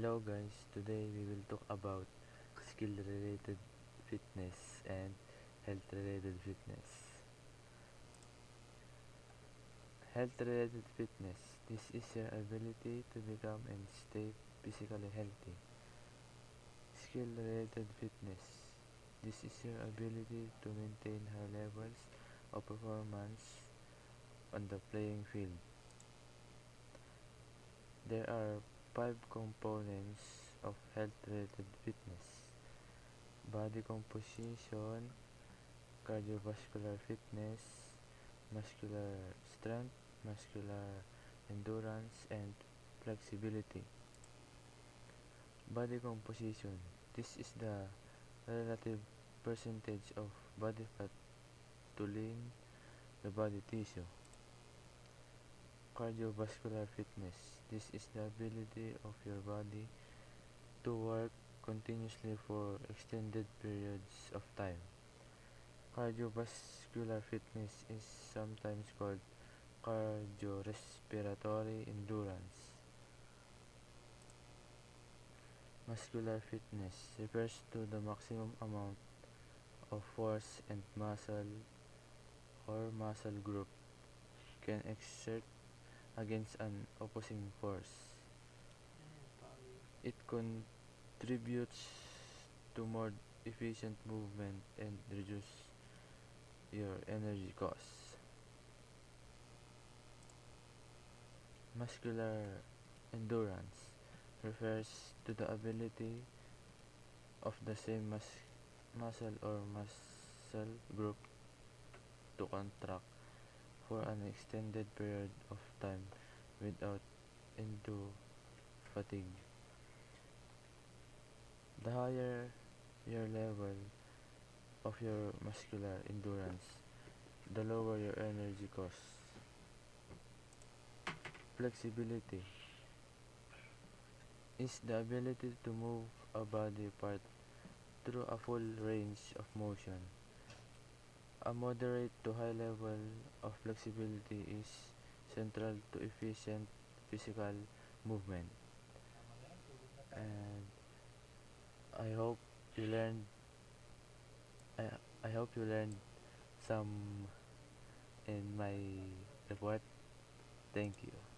Hello guys, today we will talk about skill related fitness and health related fitness. Health related fitness. This is your ability to become and stay physically healthy. Skill related fitness. This is your ability to maintain high levels of performance on the playing field. There are five components of health related fitness: body composition, cardiovascular fitness, muscular strength, muscular endurance, and flexibility. Body composition. This is the relative percentage of body fat to lean the body tissue. Cardiovascular fitness. This is the ability of your body to work continuously for extended periods of time. Cardiovascular fitness is sometimes called cardiorespiratory endurance. Muscular fitness refers to the maximum amount of force and muscle or muscle group can exert against an opposing force. It contributes to more efficient movement and reduce your energy costs. Muscular endurance refers to the ability of the same muscle or muscle group to contract for an extended period of time without undue fatigue. The higher your level of your muscular endurance, the lower your energy costs. Flexibility is the ability to move a body part through a full range of motion. A moderate to high level of flexibility is central to efficient physical movement. And I hope you learned I, I hope you learned some in my report. Thank you.